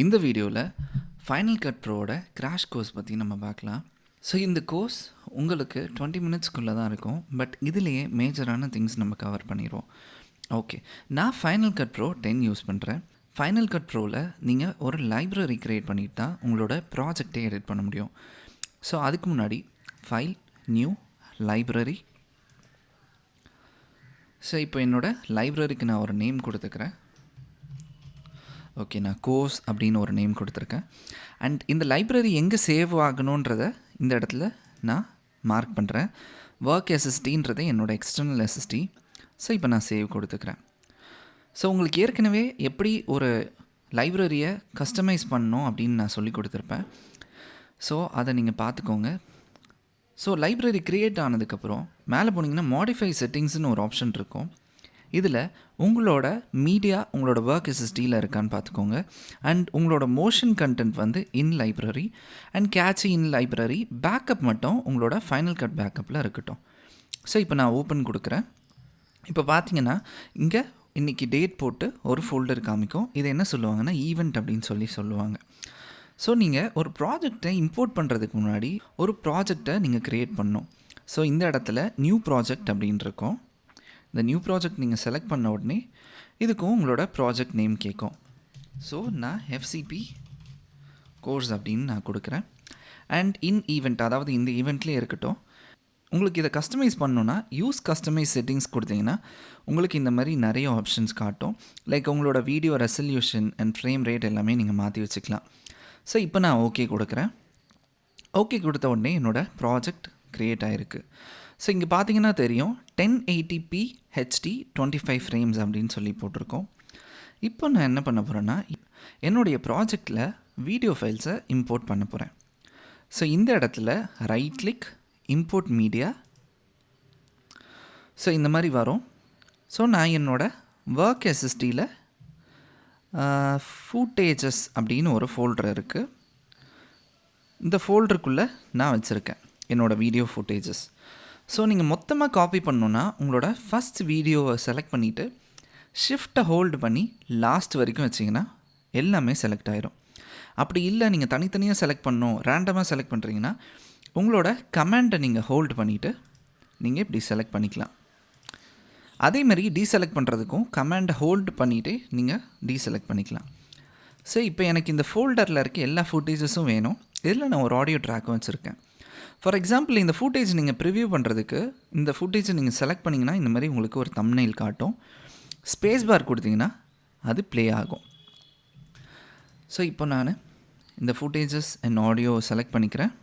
இந்த வீடியோவில் final cut ப்ரோவோட crash course பற்றி நம்ம பார்க்கலாம். ஸோ இந்த கோர்ஸ் உங்களுக்கு 20 மினிட்ஸ்க்குள்ளே தான் இருக்கும். பட் இதுலேயே மேஜரான திங்ஸ் நம்ம கவர் பண்ணிடுவோம். ஓகே, நான் ஃபைனல் கட் ப்ரோ 10 யூஸ் பண்ணுறேன். ஃபைனல் கட் ப்ரோவில் நீங்கள் ஒரு லைப்ரரி க்ரியேட் பண்ணிட்டு தான் உங்களோட ப்ராஜெக்டை எடிட் பண்ண முடியும். ஸோ அதுக்கு முன்னாடி ஃபைல், நியூ, லைப்ரரி. ஸோ இப்போ என்னோடய லைப்ரரிக்கு நான் ஒரு நேம் கொடுத்துக்கிறேன். ஓகே, நான் கோர்ஸ் அப்படின்னு ஒரு நேம் கொடுத்துருக்கேன். அண்ட் இந்த லைப்ரரி எங்கே சேவ் ஆகணுன்றத இந்த இடத்துல நான் மார்க் பண்ணுறேன். ஒர்க் எஸ்எஸ்டின்றது என்னோடய எக்ஸ்டர்னல் எஸ்எஸ்டி. ஸோ இப்போ நான் சேவ் கொடுத்துக்கிறேன். ஸோ உங்களுக்கு ஏற்கனவே எப்படி ஒரு லைப்ரரியை கஸ்டமைஸ் பண்ணணும் அப்படின்னு நான் சொல்லி கொடுத்துருப்பேன். ஸோ அதை நீங்கள் பார்த்துக்கோங்க. ஸோ லைப்ரரி க்ரியேட் ஆனதுக்கப்புறம் மேலே போனீங்கன்னா மாடிஃபை செட்டிங்ஸ்னு ஒரு ஆப்ஷன் இருக்கும். இதில் உங்களோட மீடியா உங்களோட ஒர்க் எஸ்எஸ்டியில் இருக்கான்னு பார்த்துக்கோங்க. அண்ட் உங்களோட மோஷன் கண்டென்ட் வந்து இன் library and catchy in library. Backup மட்டும் உங்களோட ஃபைனல் கட் பேக்கப்பில் இருக்கட்டும். ஸோ இப்போ நான் ஓப்பன் கொடுக்குறேன். இப்போ பார்த்தீங்கன்னா இங்கே இன்றைக்கி டேட் போட்டு ஒரு ஃபோல்டர் காமிக்கும். இதை என்ன சொல்லுவாங்கன்னா ஈவெண்ட் அப்படின்னு சொல்லுவாங்க. ஸோ நீங்கள் ஒரு ப்ராஜெக்டை இம்போர்ட் பண்ணுறதுக்கு முன்னாடி ஒரு ப்ராஜெக்டை நீங்கள் க்ரியேட் பண்ணணும். ஸோ இந்த இடத்துல நியூ ப்ராஜெக்ட் அப்படின்னு இருக்கும். இந்த நியூ ப்ராஜெக்ட் நீங்கள் செலக்ட் பண்ண உடனே இதுக்கும் உங்களோட ப்ராஜெக்ட் நேம் கேட்கும். ஸோ நான் எஃப்சிபி கோர்ஸ் அப்படின்னு நான் கொடுக்குறேன். அண்ட் இன் ஈவெண்ட், அதாவது இந்த ஈவெண்ட்லேயே இருக்கட்டும். உங்களுக்கு இதை கஸ்டமைஸ் பண்ணணுன்னா யூஸ் கஸ்டமைஸ் செட்டிங்ஸ் கொடுத்தீங்கன்னா உங்களுக்கு இந்த மாதிரி நிறைய ஆப்ஷன்ஸ் காட்டும். லைக் உங்களோட video resolution and frame rate எல்லாமே நீங்கள் மாற்றி வச்சுக்கலாம். ஸோ இப்போ நான் ஓகே கொடுக்குறேன். ஓகே கொடுத்த உடனே என்னோடய ப்ராஜெக்ட் க்ரியேட் ஆகிருக்கு. ஸோ இங்கே பார்த்தீங்கன்னா தெரியும் 1080p HD 25 ஃப்ரேம்ஸ் அப்படின்னு சொல்லி போட்டிருக்கோம். இப்போ நான் என்ன பண்ண போகிறேன்னா என்னுடைய ப்ராஜெக்டில் வீடியோ ஃபைல்ஸை இம்போர்ட் பண்ண போகிறேன். ஸோ இந்த இடத்துல right click, import media. So இந்த மாதிரி வரும். ஸோ நான் என்னோடய ஒர்க் எஸ்எஸ்டியில் ஃபூட்டேஜஸ் அப்படின்னு ஒரு ஃபோல்டர் இருக்குது. இந்த ஃபோல்டருக்குள்ளே நான் வச்சுருக்கேன் என்னோடய வீடியோ ஃபுட்டேஜஸ். ஸோ நீங்கள் மொத்தமாக காப்பி பண்ணணுன்னா உங்களோட ஃபஸ்ட் வீடியோவை செலக்ட் பண்ணிவிட்டு ஷிஃப்ட்டை ஹோல்டு பண்ணி லாஸ்ட் வரைக்கும் வச்சிங்கன்னா எல்லாமே செலக்ட் ஆகிரும். அப்படி இல்லை நீங்கள் தனித்தனியாக செலக்ட் பண்ணணும், ரேண்டமாக செலக்ட் பண்ணுறீங்கன்னா உங்களோட கமெண்டை நீங்கள் ஹோல்டு பண்ணிவிட்டு நீங்கள் இப்படி செலக்ட் பண்ணிக்கலாம். அதேமாதிரி டீசெலக்ட் பண்ணுறதுக்கும் கமெண்டை ஹோல்டு பண்ணிவிட்டு நீங்கள் டீசெலக்ட் பண்ணிக்கலாம். ஸோ இப்போ எனக்கு இந்த ஃபோல்டரில் இருக்க எல்லா ஃபுட்டேஜஸும் வேணும். இதில் நான் ஒரு ஆடியோ ட்ராக்கும் வச்சுருக்கேன். ஃபார் எக்ஸாம்பிள் இந்த ஃபுட்டேஜ் நீங்கள் ப்ரிவ்யூ பண்ணுறதுக்கு இந்த ஃபுட்டேஜை நீங்கள் செலக்ட் பண்ணிங்கன்னா இந்த மாதிரி உங்களுக்கு ஒரு தம்ப்நெயில் காட்டும். ஸ்பேஸ் பார் கொடுத்தீங்கன்னா அது ப்ளே ஆகும். ஸோ இப்போ நான் இந்த ஃபுட்டேஜஸ் அண்ட் ஆடியோ செலக்ட் பண்ணிக்கிறேன்.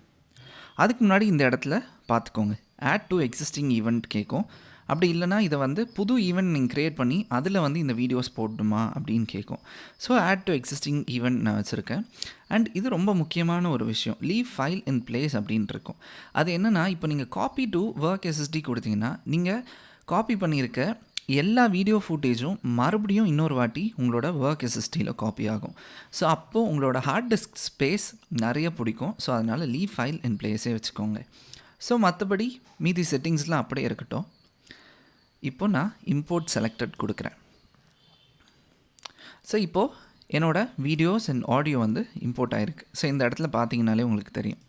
அதுக்கு முன்னாடி இந்த இடத்துல பார்த்துக்கோங்க, ஆட் டு எக்ஸிஸ்டிங் ஈவெண்ட் கேட்கும். அப்படி இல்லைனா இதை வந்து புது ஈவெண்ட் நீங்கள் க்ரியேட் பண்ணி அதில் வந்து இந்த வீடியோஸ் போடணுமா அப்படின்னு கேட்கும். So add to existing event நான் வச்சுருக்கேன். அண்ட் இது ரொம்ப முக்கியமான ஒரு விஷயம், லீவ் ஃபைல் இன் பிளேஸ் அப்படின்ட்டு இருக்கும். அது என்னென்னா இப்போ நீங்கள் காப்பி டு ஒர்க் எஸ்எஸ்டி கொடுத்தீங்கன்னா நீங்கள் காப்பி பண்ணியிருக்க எல்லா வீடியோ ஃபுட்டேஜும் மறுபடியும் இன்னொரு வாட்டி உங்களோட ஒர்க் எஸ்எஸ்டியில் காப்பி ஆகும். ஸோ அப்போது உங்களோட ஹார்ட் டிஸ்க் ஸ்பேஸ் நிறைய பிடிக்கும். ஸோ அதனால் லீவ் ஃபைல் இன் பிளேஸே வச்சுக்கோங்க. ஸோ மற்றபடி மீதி செட்டிங்ஸ்லாம் அப்படியே இருக்கட்டும். இப்போ நான் இம்போர்ட் செலக்டட் கொடுக்குறேன். ஸோ இப்போது என்னோடய வீடியோஸ் அண்ட் ஆடியோ வந்து இம்போர்ட் ஆகிருக்கு. ஸோ இந்த இடத்துல பார்த்தீங்கனாலே உங்களுக்கு தெரியும்.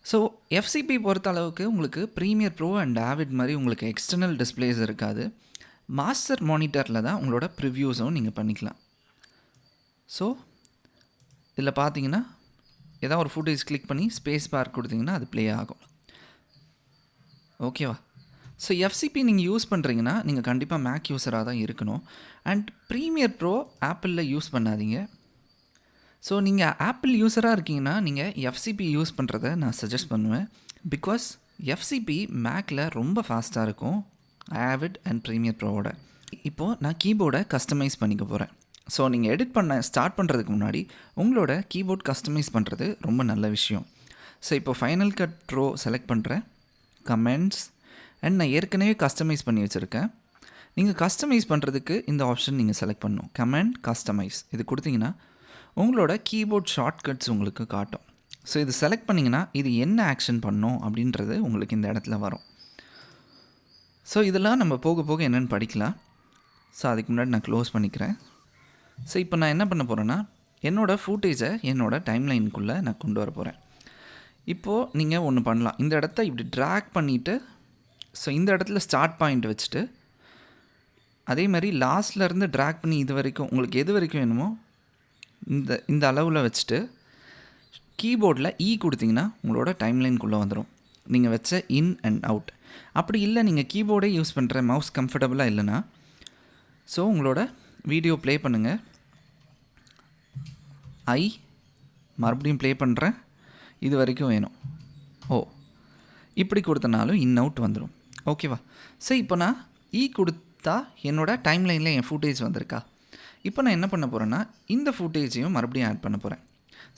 ஸோ எஃப்சிபி பொறுத்த அளவுக்கு உங்களுக்கு ப்ரீமியர் ப்ரோ அண்ட் ஆவிட் மாதிரி உங்களுக்கு எக்ஸ்டர்னல் டிஸ்பிளேஸ் இருக்காது. மாஸ்டர் மானிட்டரில் தான் உங்களோட ப்ரிவ்யூஸும் நீங்கள் பண்ணிக்கலாம். ஸோ இதில் பார்த்தீங்கன்னா ஏதாவது ஒரு ஃபுட்டேஜ் கிளிக் பண்ணி ஸ்பேஸ் பார் கொடுத்தீங்கன்னா அது ப்ளே ஆகும். ஓகேவா? ஸோ எஃப்சிபி நீங்கள் யூஸ் பண்ணுறீங்கன்னா நீங்கள் கண்டிப்பாக மேக் யூஸராக தான் இருக்கணும். அண்ட் ப்ரீமியர் ப்ரோ ஆப்பிளில் யூஸ் பண்ணாதீங்க. ஸோ நீங்கள் ஆப்பிள் யூஸராக இருக்கீங்கன்னா நீங்கள் எஃப்சிபி யூஸ் பண்ணுறத நான் சஜஸ்ட் பண்ணுவேன். பிகாஸ் எஃப்சிபி மேக்கில் ரொம்ப ஃபாஸ்ட்டாக இருக்கும் ஆவிட் அண்ட் ப்ரீமியர் ப்ரோவோட. இப்போது நான் கீபோர்டை கஸ்டமைஸ் பண்ணிக்க போகிறேன். ஸோ நீங்கள் எடிட் பண்ண ஸ்டார்ட் பண்ணுறதுக்கு முன்னாடி உங்களோட கீபோர்ட் கஸ்டமைஸ் பண்ணுறது ரொம்ப நல்ல விஷயம். ஸோ இப்போ ஃபைனல் கட் ப்ரோ செலக்ட் பண்ணுறேன், கமெண்ட்ஸ், அண்ட் நான் ஏற்கனவே கஸ்டமைஸ் பண்ணி வச்சுருக்கேன். நீங்கள் கஸ்டமைஸ் பண்ணுறதுக்கு இந்த ஆப்ஷன் நீங்கள் செலக்ட் பண்ணணும், கமெண்ட் கஸ்டமைஸ். இது கொடுத்தீங்கன்னா உங்களோட கீபோர்ட் ஷார்ட்கட்ஸ் உங்களுக்கு காட்டும். ஸோ இது செலக்ட் பண்ணிங்கன்னா இது என்ன ஆக்ஷன் பண்ணணும் அப்படின்றது உங்களுக்கு இந்த இடத்துல வரும். ஸோ இதெல்லாம் நம்ம போக போக என்னென்னு படிக்கலாம். ஸோ அதுக்கு முன்னாடி நான் க்ளோஸ் பண்ணிக்கிறேன். ஸோ இப்போ நான் என்ன பண்ண போகிறேன்னா என்னோடய ஃபூட்டேஜை என்னோடய டைம்லைனுக்குள்ளே நான் கொண்டு வர போகிறேன். இப்போது நீங்கள் ஒன்று பண்ணலாம். இந்த இடத்த இப்படி ட்ராக் பண்ணிவிட்டு, ஸோ இந்த இடத்துல ஸ்டார்ட் பாயிண்ட் வச்சுட்டு, அதே மாதிரி லாஸ்ட்லேருந்து ட்ராக் பண்ணி இது வரைக்கும் உங்களுக்கு எது வரைக்கும் வேணுமோ இந்த அளவில் வச்சுட்டு கீபோர்டில் கொடுத்தீங்கன்னா உங்களோட டைம்லைனுக்குள்ளே வந்துடும். நீங்கள் வச்ச இன் அண்ட் அவுட். அப்படி இல்லை நீங்கள் கீபோர்டே யூஸ் பண்ணுற மவுஸ் கம்ஃபர்டபுளாக இல்லைன்னா, ஸோ உங்களோட வீடியோ ப்ளே பண்ணுங்கள். மறுபடியும் ப்ளே பண்ணுறேன். இது வரைக்கும் வேணும். இப்படி கொடுத்தனாலும் இன் அவுட் வந்துடும். ஓகேவா? ஸோ இப்போ நான் கொடுத்தா என்னோடய டைம்லைனில் என் ஃபுட்டேஜ் வந்திருக்கா? இப்போ நான் என்ன பண்ண போகிறேன்னா, இந்த ஃபுட்டேஜையும் மறுபடியும் ஆட் பண்ண போகிறேன்.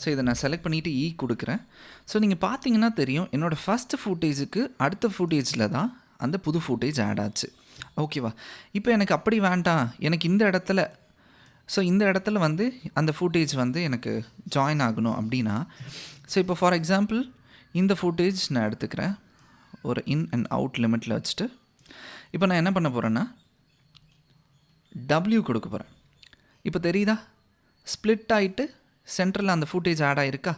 ஸோ இதை நான் செலக்ட் பண்ணிவிட்டு கொடுக்குறேன். ஸோ நீங்கள் பார்த்தீங்கன்னா தெரியும், என்னோடய ஃபஸ்ட்டு ஃபுட்டேஜுக்கு அடுத்த ஃபுட்டேஜில் தான் அந்த புது ஃபுட்டேஜ் ஆட் ஆச்சு. ஓகேவா? இப்போ எனக்கு அப்படி வேண்டாம், எனக்கு இந்த இடத்துல இந்த இடத்துல வந்து அந்த ஃபுட்டேஜ் வந்து எனக்கு ஜாயின் ஆகணும் அப்படின்னா, ஸோ இப்போ ஃபார் எக்ஸாம்பிள் இந்த ஃபுட்டேஜ் நான் எடுத்துக்கிறேன். ஒரு இன் அண்ட் அவுட் லிமிட்டில் வச்சுட்டு இப்போ நான் என்ன பண்ண போகிறேன்னா W கொடுக்க போகிறேன். இப்போ தெரியுதா? ஸ்ப்ளிட் ஆகிட்டு சென்டரில் அந்த ஃபுட்டேஜ் ஆட் ஆகிருக்கா?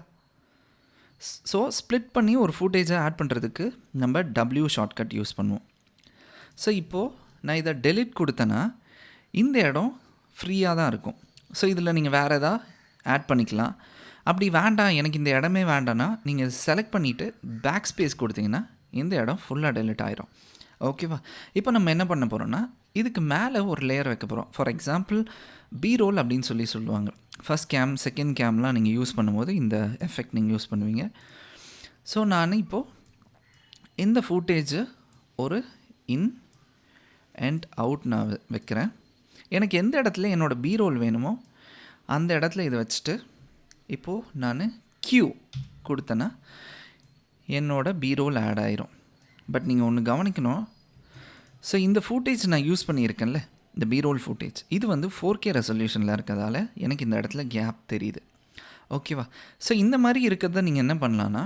ஸோ ஸ்ப்ளிட் பண்ணி ஒரு ஃபுட்டேஜை ஆட் பண்ணுறதுக்கு நம்ம W ஷார்ட்கட் யூஸ் பண்ணுவோம். ஸோ இப்போது நான் இதை டெலிட் கொடுத்தேன்னா இந்த இடம் ஃப்ரீயாக தான் இருக்கும். ஸோ இதில் நீங்கள் வேறு எதாவது ஆட் பண்ணிக்கலாம். அப்படி வேண்டாம், எனக்கு இந்த இடமே வேண்டாம்னா நீங்கள் செலக்ட் பண்ணிவிட்டு பேக் ஸ்பேஸ் கொடுத்தீங்கன்னா இந்த இடம் ஃபுல்லாக டெலிட் ஆகிரும். ஓகேவா? இப்போ நம்ம என்ன பண்ண போகிறோன்னா, இதுக்கு மேலே ஒரு லேயர் வைக்க போகிறோம். ஃபார் எக்ஸாம்பிள் பி-ரோல் அப்படின்னு சொல்லுவாங்க. ஃபஸ்ட் கேம், செகண்ட் கேம்லாம் நீங்கள் யூஸ் பண்ணும்போது இந்த எஃபெக்ட் நீங்கள் யூஸ் பண்ணுவீங்க. ஸோ நான் இப்போது இந்த ஃபுட்டேஜு ஒரு இன் அண்ட் அவுட் நான் வைக்கிறேன். எனக்கு எந்த இடத்துல என்னோடய பி-ரோல் வேணுமோ அந்த இடத்துல இதை வச்சுட்டு இப்போது நான் கொடுத்தேன்னா என்னோடய பி-ரோல் ஆட் ஆயிரும். பட் நீங்கள் ஒன்று கவனிக்கணும். ஸோ இந்த ஃபுட்டேஜ் நான் யூஸ் பண்ணியிருக்கேன்ல, இந்த பி-ரோல் ஃபுட்டேஜ், இது வந்து 4K ரெசல்யூஷனில் இருக்கிறதால எனக்கு இந்த இடத்துல கேப் தெரியுது. ஓகேவா? ஸோ இந்த மாதிரி இருக்கிறத நீங்கள் என்ன பண்ணலான்னா,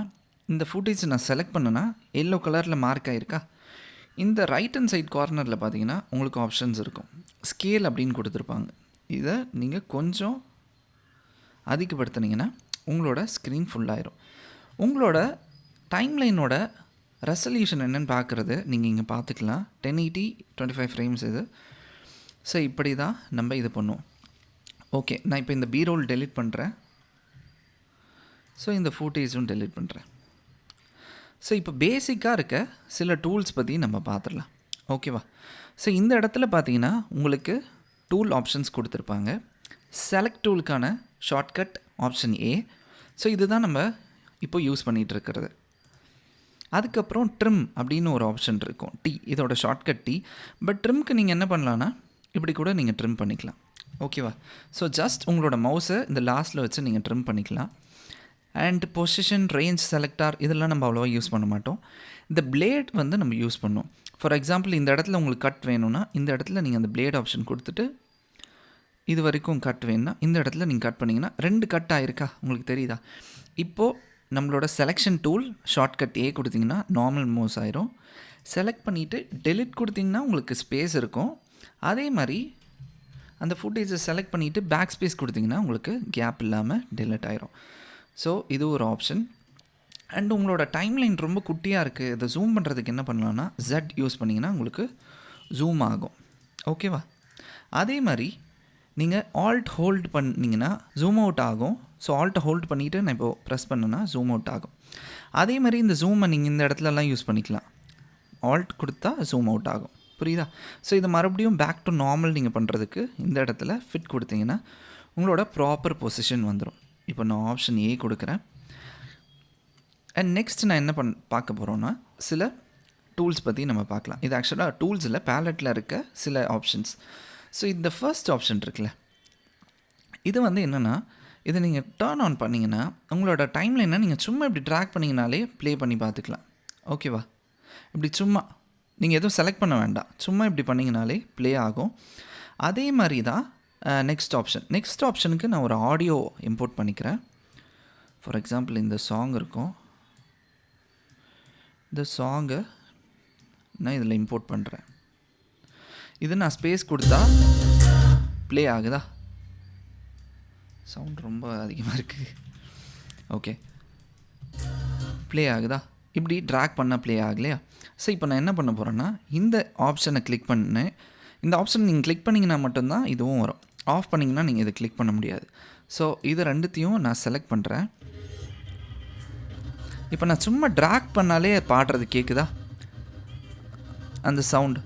இந்த ஃபுட்டேஜ் நான் செலக்ட் பண்ணேன்னா எல்லோ கலரில் மார்க் ஆகிருக்கா? இந்த ரைட் அண்ட் சைட் கார்னரில் பார்த்தீங்கன்னா உங்களுக்கு ஆப்ஷன்ஸ் இருக்கும். ஸ்கேல் அப்படின்னு கொடுத்துருப்பாங்க. இதை நீங்கள் கொஞ்சம் அதிகப்படுத்தினீங்கன்னா உங்களோட ஸ்க்ரீன் ஃபுல்லாயிரும். உங்களோட டைம்லைனோட ரெசல்யூஷன் என்னென்னு பார்க்குறது நீங்கள் இங்கே பார்த்துக்கலாம். 1080 25 ஃப்ரேம்ஸ் இது. ஸோ இப்படி தான் நம்ம இது பண்ணுவோம். ஓகே, நான் இப்போ இந்த பி-ரோல் டெலிட் பண்ணுறேன். ஸோ இந்த ஃபுட்டேஜும் டெலிட் பண்ணுறேன். ஸோ இப்போ பேசிக்காக இருக்க சில டூல்ஸ் பற்றி நம்ம பார்த்துடலாம். ஓகேவா? ஸோ இந்த இடத்துல பார்த்தீங்கன்னா உங்களுக்கு டூல் ஆப்ஷன்ஸ் கொடுத்துருப்பாங்க. செலக்ட் டூலுக்கான ஷார்ட்கட் ஆப்ஷன் A. ஸோ இதுதான் நம்ம இப்போ யூஸ் பண்ணிகிட்ருக்கிறது. அதுக்கப்புறம் ட்ரிம் அப்படின்னு ஒரு ஆப்ஷன் இருக்கும். இதோட ஷார்ட்கட் T. பட் ட்ரிம்க்கு நீங்கள் என்ன பண்ணலான்னா இப்படி கூட நீங்கள் ட்ரிம் பண்ணிக்கலாம். ஓகேவா? ஸோ ஜஸ்ட் உங்களோட மவுஸை இந்த லாஸ்ட்டில் வச்சு நீங்கள் ட்ரிம் பண்ணிக்கலாம். அண்ட் பொசிஷன், ரேஞ்ச், செலக்டார் இதெல்லாம் நம்ம அவ்வளோவா யூஸ் பண்ண மாட்டோம். இந்த பிளேட் வந்து நம்ம யூஸ் பண்ணுவோம். ஃபார் எக்ஸாம்பிள் இந்த இடத்துல உங்களுக்கு கட் வேணும்னா இந்த இடத்துல நீங்கள் அந்த பிளேட் ஆப்ஷன் கொடுத்துட்டு இது வரைக்கும் கட் வேணும்னா இந்த இடத்துல நீங்கள் கட் பண்ணிங்கன்னா 2 கட் ஆகிருக்கா? உங்களுக்கு தெரியுதா? இப்போது நம்மளோட செலெக்ஷன் டூல் ஷார்ட்கட் A கொடுத்திங்கன்னா நார்மல் மவுஸ் ஆயிரும். செலக்ட் பண்ணிவிட்டு டெலிட் கொடுத்திங்கன்னா உங்களுக்கு ஸ்பேஸ் இருக்கும். அதே மாதிரி அந்த ஃபுட்டேஜை செலக்ட் பண்ணிவிட்டு பேக் ஸ்பேஸ் கொடுத்திங்கன்னா உங்களுக்கு கேப் இல்லாமல் டெலிட் ஆயிரும். ஸோ இது ஒரு ஆப்ஷன். அண்ட் உங்களோட டைம்லைன் ரொம்ப குட்டியாக இருக்குது, இதை ஜூம் பண்ணுறதுக்கு என்ன பண்ணலான்னா Z யூஸ் பண்ணிங்கன்னா உங்களுக்கு ஜூம் ஆகும். ஓகேவா? அதே மாதிரி நீங்கள் ஆல்ட் ஹோல்ட் பண்ணிங்கன்னா ஜூம் அவுட் ஆகும். ஸோ ஆல்ட்டை ஹோல்ட் பண்ணிவிட்டு நான் இப்போது ப்ரெஸ் பண்ணுன்னா ஜூம் அவுட் ஆகும். அதே மாதிரி இந்த ஜூமை நீங்கள் இந்த இடத்துலலாம் யூஸ் பண்ணிக்கலாம். ஆல்ட் கொடுத்தா ஜூம் அவுட் ஆகும். புரியுதா? ஸோ இதை மறுபடியும் பேக் டு நார்மல் நீங்கள் பண்ணுறதுக்கு இந்த இடத்துல ஃபிட் கொடுத்தீங்கன்னா உங்களோட ப்ராப்பர் பொசிஷன் வந்துடும். இப்போ நான் ஆப்ஷன் A கொடுக்குறேன். அண்ட் நெக்ஸ்ட் நான் என்ன பார்க்க போகிறோன்னா சில டூல்ஸ் பற்றி நம்ம பார்க்கலாம். இது ஆக்சுவலாக டூல்ஸ் இல்லை, பேலட்டில் இருக்க சில ஆப்ஷன்ஸ். ஸோ இந்த ஃபர்ஸ்ட் ஆப்ஷன் இருக்குல்ல, இது வந்து என்னென்னா இதை நீங்கள் டர்ன் ஆன் பண்ணிங்கன்னா உங்களோட டைம்லைனை நீங்கள் சும்மா இப்படி ட்ராக் பண்ணிங்கனாலே ப்ளே பண்ணி பார்த்துக்கலாம். ஓகேவா? இப்படி சும்மா நீங்கள் எதுவும் செலக்ட் பண்ண வேண்டாம், சும்மா இப்படி பண்ணிங்கனாலே ப்ளே ஆகும். அதே மாதிரி தான் நெக்ஸ்ட் ஆப்ஷனுக்கு நான் ஒரு ஆடியோ இம்போர்ட் பண்ணிக்கிறேன். ஃபார் எக்ஸாம்பிள் இந்த சாங் இருக்கும், இந்த சாங்கை நான் இதில் இம்போர்ட் பண்ணுறேன். இது நான் ஸ்பேஸ் கொடுத்தா ப்ளே ஆகுதா? சவுண்ட் ரொம்ப அதிகமாக இருக்குது. ஓகே, ப்ளே ஆகுதா? இப்படி ட்ராக் பண்ணால் ப்ளே ஆகலையா? ஸோ இப்போ நான் என்ன பண்ண போகிறேன்னா, இந்த ஆப்ஷனை கிளிக் பண்ணேன். இந்த ஆப்ஷன் நீங்கள் கிளிக் பண்ணிங்கன்னா மட்டும்தான் இதுவும் வரும். ஆஃப் பண்ணிங்கன்னா நீங்கள் இதை கிளிக் பண்ண முடியாது. ஸோ இது ரெண்டுத்தையும் நான் செலக்ட் பண்ணுறேன். இப்போ நான் சும்மா ட்ராக் பண்ணாலே பாடுறது கேட்குதா அந்த சவுண்டு?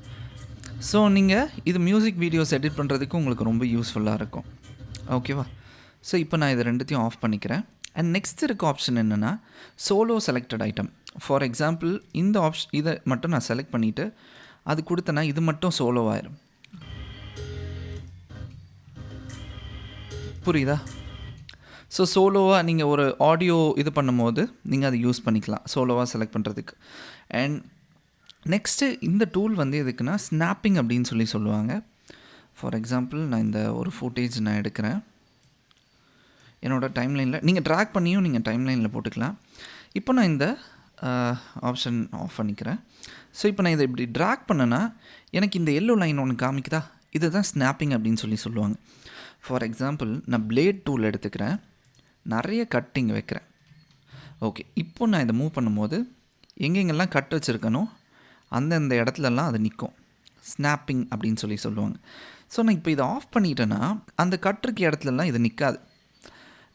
ஸோ நீங்கள் இது மியூசிக் வீடியோஸ் எடிட் பண்ணுறதுக்கு உங்களுக்கு ரொம்ப யூஸ்ஃபுல்லாக இருக்கும். ஓகேவா? ஸோ இப்போ நான் இது ரெண்டுத்தையும் ஆஃப் பண்ணிக்கிறேன். அண்ட் நெக்ஸ்ட் இருக்க ஆப்ஷன் என்னென்னா solo selected item. For example இந்த ஆப்ஷன் இதை மட்டும் நான் செலக்ட் பண்ணிவிட்டு அது கொடுத்தேன்னா இது மட்டும் சோலோவாயிரும். புரியுதா? ஸோ சோலோவாக நீங்கள் ஒரு ஆடியோ இது பண்ணும்போது நீங்கள் அதை யூஸ் பண்ணிக்கலாம் சோலோவாக செலக்ட் பண்ணுறதுக்கு. அண்ட் நெக்ஸ்ட்டு இந்த டூல் வந்து எதுக்குன்னா ஸ்னாப்பிங் அப்படின்னு சொல்லுவாங்க. ஃபார் எக்ஸாம்பிள் நான் இந்த ஒரு ஃபுட்டேஜ் நான் எடுக்கிறேன் என்னோடய டைம்லைனில். நீங்கள் ட்ராக் பண்ணியும் நீங்கள் டைம்லைனில் போட்டுக்கலாம். இப்போ நான் இந்த ஆப்ஷன் ஆஃப் பண்ணிக்கிறேன். ஸோ இப்போ நான் இதை இப்படி ட்ராக் பண்ணேன்னா எனக்கு இந்த எல்லோ லைன் ஒன்று காமிக்குதா? இதை தான் ஸ்னாப்பிங் அப்படின்னு சொல்லுவாங்க. ஃபார் எக்ஸாம்பிள் நான் பிளேட் டூல் எடுத்துக்கிறேன், நிறைய கட்டிங் வைக்கிறேன். ஓகே, இப்போ நான் இதை மூவ் பண்ணும்போது எங்கெங்கெல்லாம் கட் வச்சுருக்கனோ அந்தந்த இடத்துலலாம் அது நிற்கும். ஸ்னாப்பிங் அப்படின்னு சொல்லுவாங்க. ஸோ நான் இப்போ இதை ஆஃப் பண்ணிட்டேன்னா அந்த கட் இருக்க இடத்துலலாம் இது நிற்காது.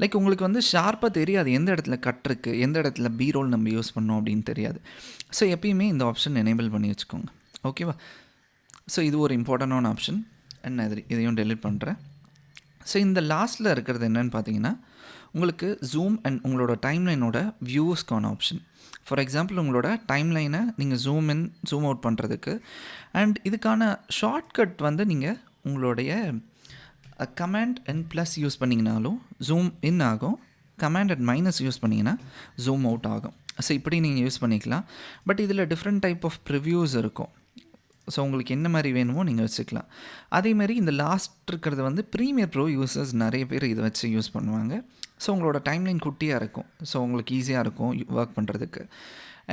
லைக் உங்களுக்கு வந்து ஷார்ப்பாக தெரியாது எந்த இடத்துல கட் இருக்குது, எந்த இடத்துல பீரோல் நம்ம யூஸ் பண்ணோம் அப்படின்னு தெரியாது. ஸோ எப்பயுமே இந்த ஆப்ஷன் எனேபிள் பண்ணி வச்சுக்கோங்க. ஓகேவா? ஸோ இது ஒரு இம்பார்ட்டண்டான ஆப்ஷன். அண்ட் நான் இதையும் டெலிட் பண்ணுறேன். ஸோ இந்த லாஸ்ட்டில் இருக்கிறது என்னென்னு பார்த்தீங்கன்னா உங்களுக்கு ஜூம் அண்ட் உங்களோட டைம்லைனோட வியூஸ்க்கான ஆப்ஷன். ஃபார் எக்ஸாம்பிள் உங்களோட டைம்லைனை நீங்கள் ஜூம் இன் ஜூம் அவுட் பண்ணுறதுக்கு அண்ட் இதுக்கான ஷார்ட்கட் வந்து நீங்கள் உங்களுடைய கமாண்ட் அண்ட் ப்ளஸ் யூஸ் பண்ணிங்கனாலும் ஜூம் இன் ஆகும், கமாண்ட் அண்ட் மைனஸ் யூஸ் பண்ணிங்கன்னா ஜூம் அவுட் ஆகும். ஸோ இப்படி நீங்கள் யூஸ் பண்ணிக்கலாம். பட் இதில் டிஃப்ரெண்ட் டைப் ஆஃப் ப்ரிவ்யூஸ் இருக்கும். ஸோ உங்களுக்கு என்ன மாதிரி வேணுமோ நீங்கள் வச்சுக்கலாம். அதேமாதிரி இந்த லாஸ்ட் இருக்கிறது வந்து ப்ரீமியர் ப்ரோ யூசர்ஸ் நிறைய பேர் இதை வச்சு யூஸ் பண்ணுவாங்க. ஸோ உங்களோட டைம்லைன் குட்டியாக இருக்கும், ஸோ உங்களுக்கு ஈஸியாக இருக்கும் ஒர்க் பண்ணுறதுக்கு.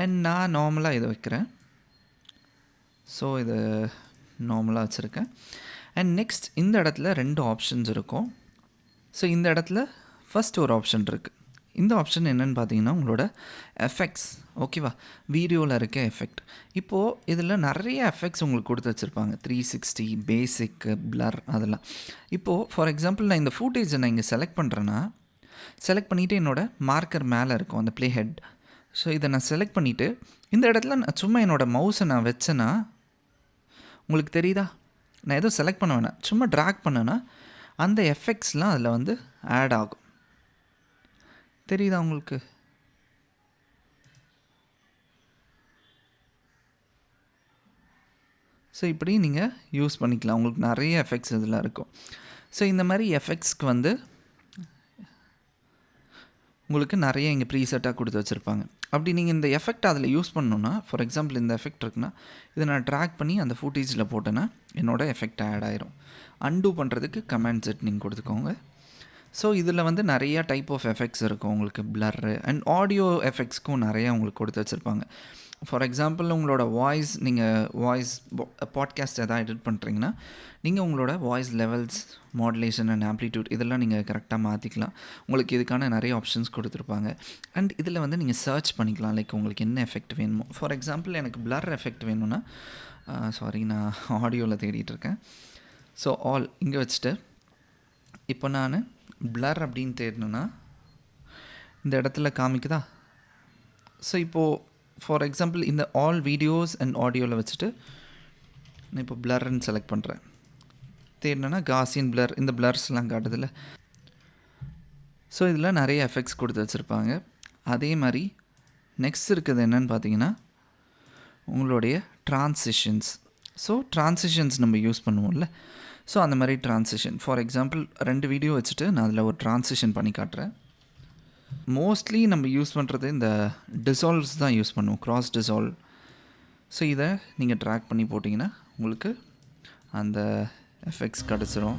அண்ட் நான் நார்மலாக இதை வைக்கிறேன். ஸோ இது நார்மலாக வச்சுருக்கேன். அண்ட் நெக்ஸ்ட் இந்த இடத்துல 2 ஆப்ஷன்ஸ் இருக்கும். ஸோ இந்த இடத்துல ஃபஸ்ட் ஒரு ஆப்ஷன் இருக்குது. இந்த ஆப்ஷன் என்னென்னு பார்த்தீங்கன்னா உங்களோட எஃபெக்ட்ஸ். ஓகேவா? வீடியோவில் இருக்க எஃபெக்ட். இப்போது இதில் நிறைய எஃபெக்ட்ஸ் உங்களுக்கு கொடுத்து வச்சுருப்பாங்க. 360, பேசிக்கு, பிளர், அதெல்லாம். இப்போது ஃபார் எக்ஸாம்பிள் நான் இந்த ஃபுட்டேஜை நான் இங்கே செலக்ட் பண்ணுறேன்னா செலக்ட் பண்ணிவிட்டு என்னோடய மார்க்கர் மேலே இருக்கும் அந்த ப்ளே ஹெட். ஸோ இதை நான் செலக்ட் பண்ணிவிட்டு இந்த இடத்துல நான் சும்மா என்னோடய மவுஸை நான் வச்சேன்னா உங்களுக்கு தெரியுதா? நான் எதுவும் செலக்ட் பண்ண வேணாம், சும்மா ட்ராக் பண்ணேன்னா அந்த எஃபெக்ட்ஸ்லாம் அதில் வந்து ஆட் ஆகும். தெரியுதா உங்களுக்கு? ஸோ இப்படி நீங்கள் யூஸ் பண்ணிக்கலாம். உங்களுக்கு நிறைய எஃபெக்ட்ஸ் இதில் இருக்கும். ஸோ இந்த மாதிரி எஃபெக்ட்ஸ்க்கு வந்து உங்களுக்கு நிறைய இங்கே ப்ரீசெட்டாக கொடுத்து வச்சுருப்பாங்க. அப்படி நீங்கள் இந்த எஃபெக்ட் அதில் யூஸ் பண்ணணுன்னா ஃபார் எக்ஸாம்பிள் இந்த எஃபெக்ட் இருக்குன்னா இதை நான் ட்ராக் பண்ணி அந்த ஃபுட்டேஜில் போட்டேன்னா என்னோடய எஃபெக்ட் ஆட் ஆயிரும். அன்டூ பண்ணுறதுக்கு கமாண்ட் செட் நீங்கள் கொடுத்துக்கோங்க. ஸோ இதில் வந்து நிறையா டைப் ஆஃப் எஃபெக்ட்ஸ் இருக்கும். உங்களுக்கு பிளர்ரு அண்ட் ஆடியோ எஃபெக்ட்ஸ்க்கும் நிறையா உங்களுக்கு கொடுத்து வச்சுருப்பாங்க. ஃபார் எக்ஸாம்பிள் உங்களோட வாய்ஸ், நீங்கள் வாய்ஸ் பாட்காஸ்ட் எதாவது எடிட் பண்ணுறீங்கன்னா நீங்கள் உங்களோட voice levels, modulation and amplitude இதெல்லாம் நீங்கள் கரெக்டாக மாற்றிக்கலாம். உங்களுக்கு இதுக்கான நிறைய ஆப்ஷன்ஸ் கொடுத்துருப்பாங்க. அண்ட் இதில் வந்து நீங்கள் சர்ச் பண்ணிக்கலாம் லைக் உங்களுக்கு என்ன எஃபெக்ட் வேணுமோ. ஃபார் எக்ஸாம்பிள் எனக்கு பிளர் எஃபெக்ட் வேணும்னா நான் ஆடியோவில் தேடிட்டு இருக்கேன். ஸோ ஆல் இங்கே வச்சுட்டு இப்போ நான் பிளர் அப்படின்னு தேடினேன்னா இந்த இடத்துல காமிக்குதா? ஸோ இப்போது ஃபார் எக்ஸாம்பிள் இந்த ஆல் வீடியோஸ் அண்ட் ஆடியோவில் வச்சுட்டு நான் இப்போ பிளர்ன்னு செலக்ட் பண்ணுறேன். தேடினேன்னா காசியன் பிளர், இந்த பிளர்ஸ்லாம் காட்டுதில்ல. ஸோ இதில் நிறைய எஃபெக்ட்ஸ் கொடுத்து வச்சுருப்பாங்க. அதே மாதிரி நெக்ஸ்ட் இருக்குது என்னென்னு பார்த்தீங்கன்னா உங்களுடைய ட்ரான்சிஷன்ஸ். ஸோ ட்ரான்சிஷன்ஸ் நம்ம யூஸ் பண்ணுவோம்ல, ஸோ அந்த மாதிரி ட்ரான்சிஷன். ஃபார் எக்ஸாம்பிள் 2 வீடியோ வச்சுட்டு நான் அதில் ஒரு ட்ரான்சிஷன் பண்ணி காட்டுறேன். மோஸ்ட்லி நம்ம யூஸ் பண்ணுறது இந்த டிசால்வ்ஸ் தான் யூஸ் பண்ணுவோம், கிராஸ் டிசால்வ். ஸோ இதை நீங்கள் ட்ராக் பண்ணி போட்டிங்கன்னா உங்களுக்கு அந்த எஃபெக்ட்ஸ் கிடச்சிரும்.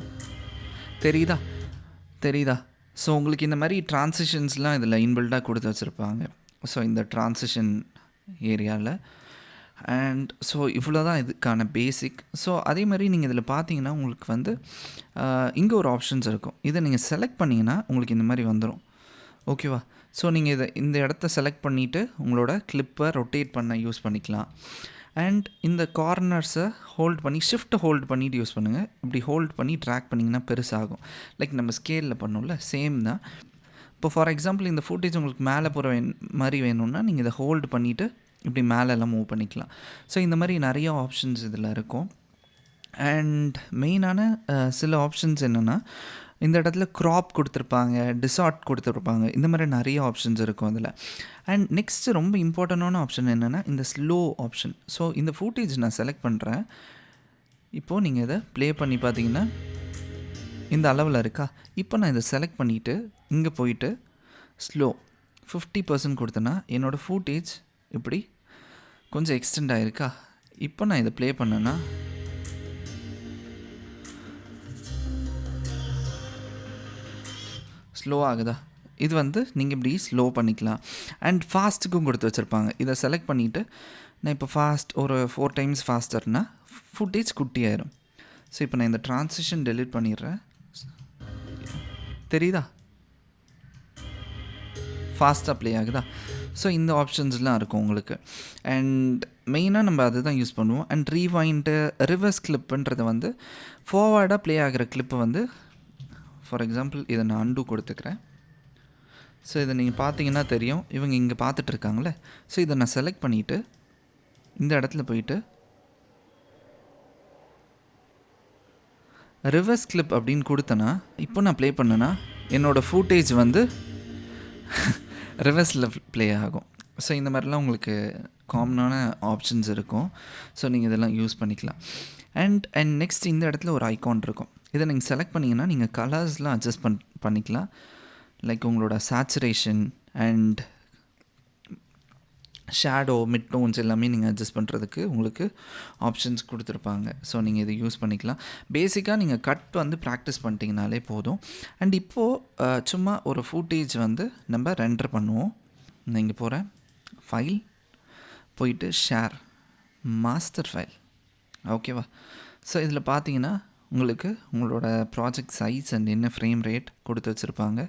தெரியுதா? ஸோ உங்களுக்கு இந்த மாதிரி ட்ரான்சிஷன்ஸ்லாம் இதில் இன்பில்டாக கொடுத்து வச்சுருப்பாங்க. ஸோ இந்த ட்ரான்சிஷன் ஏரியாவில் அண்ட் ஸோ இவ்வளோ தான் இதுக்கான பேசிக். ஸோ அதே மாதிரி நீங்கள் இதில் பார்த்தீங்கன்னா உங்களுக்கு வந்து இங்கே ஒரு ஆப்ஷன்ஸ் இருக்கும். இதை நீங்கள் செலக்ட் பண்ணிங்கன்னா உங்களுக்கு இந்த மாதிரி வந்துடும். ஓகேவா? ஸோ நீங்கள் இந்த இடத்த செலக்ட் பண்ணிவிட்டு உங்களோட கிளிப்பை ரொட்டேட் பண்ண யூஸ் பண்ணிக்கலாம். அண்ட் இந்த கார்னர்ஸை ஹோல்ட் பண்ணி ஷிஃப்ட்டை ஹோல்ட் பண்ணிவிட்டு யூஸ் பண்ணுங்கள். இப்படி ஹோல்ட் பண்ணி ட்ராக் பண்ணிங்கன்னா பெருசாகும். லைக் நம்ம ஸ்கேலில் பண்ணோம்ல, சேம் தான். இப்போ ஃபார் எக்ஸாம்பிள் இந்த ஃபுட்டேஜ் உங்களுக்கு மேலே போகிற மாதிரி வேணும்னா நீங்கள் இதை ஹோல்டு பண்ணிவிட்டு இப்படி மேலெல்லாம் மூவ் பண்ணிக்கலாம். ஸோ இந்த மாதிரி நிறைய ஆப்ஷன்ஸ் இதில் இருக்கும். அண்ட் மெயினான சில ஆப்ஷன்ஸ் என்னென்னா, இந்த இடத்துல க்ராப் கொடுத்துருப்பாங்க, டிசார்ட் கொடுத்துருப்பாங்க, இந்த மாதிரி நிறைய ஆப்ஷன்ஸ் இருக்கும் அதில். அண்ட் நெக்ஸ்ட்டு ரொம்ப இம்பார்ட்டண்டான ஆப்ஷன் என்னென்னா இந்த ஸ்லோ ஆப்ஷன். ஸோ இந்த ஃபுட்டேஜ் நான் செலக்ட் பண்ணுறேன். இப்போது நீங்கள் இதை ப்ளே பண்ணி பார்த்தீங்கன்னா இந்த அளவில் இருக்கா. இப்போ நான் இதை செலக்ட் பண்ணிவிட்டு இங்கே போயிட்டு ஸ்லோ 50% கொடுத்தேன்னா என்னோடய ஃபுட்டேஜ் இப்படி கொஞ்சம் எக்ஸ்டெண்ட் ஆகிருக்கா. இப்போ நான் இதை ப்ளே பண்ணேன்னா ஸ்லோ ஆகுதா. இது வந்து நீங்கள் இப்படி ஸ்லோ பண்ணிக்கலாம். அண்ட் ஃபாஸ்ட்டுக்கும் கொடுத்து வச்சுருப்பாங்க. இதை செலக்ட் பண்ணிவிட்டு நான் இப்போ ஃபாஸ்ட் ஒரு 4 times ஃபாஸ்டர்னா ஃபுட்டேஜ் குட்டியாயிரும். ஸோ இப்போ நான் இந்த ட்ரான்சிஷன் டெலீட் பண்ணிடுறேன். தெரியுதா, ஃபாஸ்ட்டாக ப்ளே ஆகுதா. ஸோ இந்த ஆப்ஷன்ஸ்லாம் இருக்கும் உங்களுக்கு. அண்ட் மெயினாக நம்ம அதை தான் யூஸ் பண்ணுவோம். அண்ட் ரீவைண்டு, ரிவர்ஸ் கிளிப்புன்றது வந்து ஃபார்வர்டாக ப்ளே ஆகிற கிளிப்பு வந்து ஃபார் எக்ஸாம்பிள் இதை நான் அண்டு கொடுத்துக்கிறேன். ஸோ இதை நீங்கள் பார்த்தீங்கன்னா தெரியும், இவங்க இங்கே பார்த்துட்ருக்காங்களே. ஸோ இதை நான் செலக்ட் பண்ணிவிட்டு இந்த இடத்துல போயிட்டு ரிவர்ஸ் கிளிப் அப்படின்னு கொடுத்தேன்னா இப்போ நான் ப்ளே பண்ணேன்னா என்னோடய ஃபுட்டேஜ் வந்து ரிவர்ஸில் ப்ளே ஆகும். ஸோ இந்த மாதிரிலாம் உங்களுக்கு காமனான ஆப்ஷன்ஸ் இருக்கும். ஸோ நீங்கள் இதெல்லாம் யூஸ் பண்ணிக்கலாம். அண்ட் நெக்ஸ்ட் இந்த இடத்துல ஒரு ஐகான் இருக்கும். இதை நீங்கள் செலக்ட் பண்ணிங்கன்னா நீங்கள் கலர்ஸ்லாம் அட்ஜஸ்ட் பண்ணிக்கலாம். லைக் உங்களோட saturation and shadow, mid don'ts எல்லாமே நீங்கள் அட்ஜஸ்ட் பண்ணுறதுக்கு உங்களுக்கு ஆப்ஷன்ஸ் கொடுத்துருப்பாங்க. ஸோ நீங்கள் இதை யூஸ் பண்ணிக்கலாம். பேசிக்காக நீங்கள் கட் வந்து ப்ராக்டிஸ் பண்ணிட்டீங்கனாலே போதும். அண்ட் இப்போது சும்மா ஒரு ஃபுட்டேஜ் வந்து நம்ம ரெண்டர் பண்ணுவோம். நான் இங்கே போகிறேன், ஃபைல் போயிட்டு ஷேர், மாஸ்டர் ஃபைல். ஓகேவா? ஸோ இதில் பார்த்தீங்கன்னா உங்களுக்கு உங்களோட ப்ராஜெக்ட் சைஸ் அண்ட் என்ன ஃப்ரேம் ரேட் கொடுத்து வச்சுருப்பாங்க.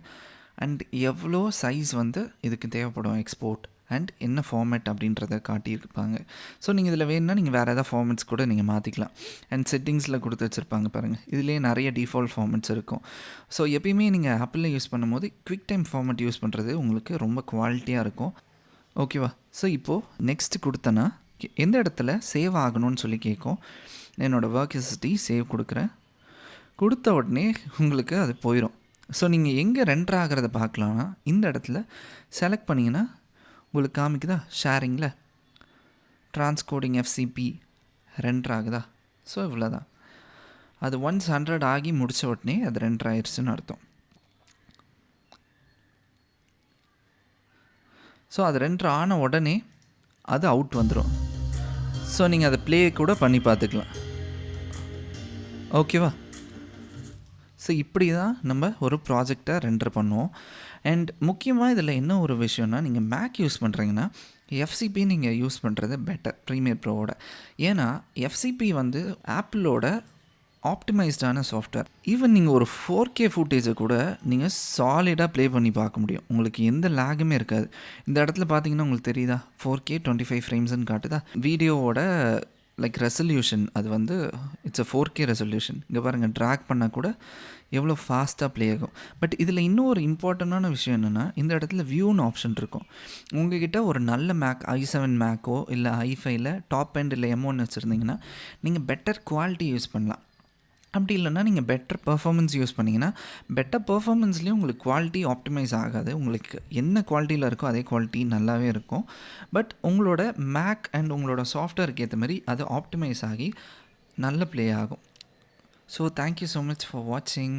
அண்ட் எவ்வளோ சைஸ் வந்து இதுக்கு தேவைப்படும் எக்ஸ்போர்ட் அண்ட் என்ன ஃபார்மேட் அப்படின்றத காட்டியிருப்பாங்க. ஸோ நீங்கள் இதில் வேணும்னா நீங்கள் வேறு எதாவது ஃபார்மேட்ஸ் கூட நீங்கள் மாற்றிக்கலாம். அண்ட் செட்டிங்ஸில் கொடுத்து வச்சுருப்பாங்க பாருங்கள். இதுலேயே நிறைய டிஃபால்ட் ஃபார்மேட்ஸ் இருக்கும். ஸோ எப்பயுமே நீங்கள் ஆப்பிளில் யூஸ் பண்ணும்போது குவிக் டைம் ஃபார்மேட் யூஸ் பண்ணுறது உங்களுக்கு ரொம்ப குவாலிட்டியாக இருக்கும். ஓகேவா? ஸோ இப்போது நெக்ஸ்ட் கொடுத்தேன்னா எந்த இடத்துல சேவ் ஆகணும்னு சொல்லி கேட்கும். என்னோடய ஒர்க் ஹிஸ்ட்ரி சேவ் கொடுக்குறேன். கொடுத்த உடனே உங்களுக்கு அது போயிடும். ஸோ நீங்கள் எங்கே ரெண்டர் ஆகிறத பார்க்கலான்னா இந்த இடத்துல செலக்ட் பண்ணிங்கன்னா உங்களுக்கு காமிக்குதா ஷேரிங்கில் ட்ரான்ஸ்கோடிங் எஃப்சிபி ரெண்டர் ஆகுதா. ஸோ இவ்வளோ தான். அது 100 ஆகி முடித்த உடனே அது ரெண்டர் ஆயிடுச்சுன்னு அர்த்தம். ஸோ அது ரெண்டர் ஆன உடனே அது அவுட் வந்துடும். ஸோ நீங்கள் அதை ப்ளே கூட பண்ணி பார்த்துக்கலாம். ஓகேவா? ஸோ இப்படி தான் நம்ம ஒரு ப்ராஜெக்டை ரெண்டர் பண்ணுவோம். அண்ட் முக்கியமாக இதில் என்ன ஒரு விஷயம்னா, நீங்கள் மேக் யூஸ் பண்ணுறீங்கன்னா எஃப்சிபி நீங்கள் யூஸ் பண்ணுறது பெட்டர் ப்ரீமியர் ப்ரோவோட. ஏன்னா எஃப்சிபி வந்து ஆப்பிளோட ஆப்டிமைஸ்டான சாஃப்ட்வேர். ஈவன் நீங்கள் ஒரு 4K ஃபுட்டேஜை கூட நீங்கள் சாலிடாக ப்ளே பண்ணி பார்க்க முடியும். உங்களுக்கு எந்த லேகுமே இருக்காது. இந்த இடத்துல பார்த்தீங்கன்னா உங்களுக்கு தெரியுதா 4K 25 ஃப்ரேம்ஸ்ன்னு காட்டுதா. வீடியோவோட லைக் ரெசல்யூஷன் அது வந்து இட்ஸ் 4K ரெசல்யூஷன். இங்கே பாருங்கள், ட்ராக் பண்ணால் கூட எவ்வளோ ஃபாஸ்ட்டாக ப்ளே ஆகும். பட் இதில் இன்னும் ஒரு இம்பார்ட்டண்டான விஷயம் என்னென்னா, இந்த இடத்துல வியூன்னு ஆப்ஷன் இருக்கும். உங்கள்கிட்ட ஒரு நல்ல மேக் i7 மேக்கோ இல்லை i5ல டாப் எண்ட் இல்லை M1 வச்சுருந்தீங்கன்னா நீங்கள் பெட்டர் குவாலிட்டி யூஸ் பண்ணலாம். அப்படி இல்லைன்னா நீங்கள் பெட்டர் பர்ஃபார்மன்ஸ் யூஸ் பண்ணிங்கன்னா பெட்டர் பர்ஃபார்மன்ஸ்லேயும் உங்களுக்கு குவாலிட்டி ஆப்டிமைஸ் ஆகாது. உங்களுக்கு என்ன குவாலிட்டியில் இருக்கோ அதே குவாலிட்டி நல்லாவே இருக்கும். பட் உங்களோட மேக் அண்ட் உங்களோட சாஃப்ட்வேருக்கு ஏற்ற மாதிரி அது ஆப்டிமைஸ் ஆகி நல்ல ப்ளே ஆகும். So thank you so much for வாட்சிங்.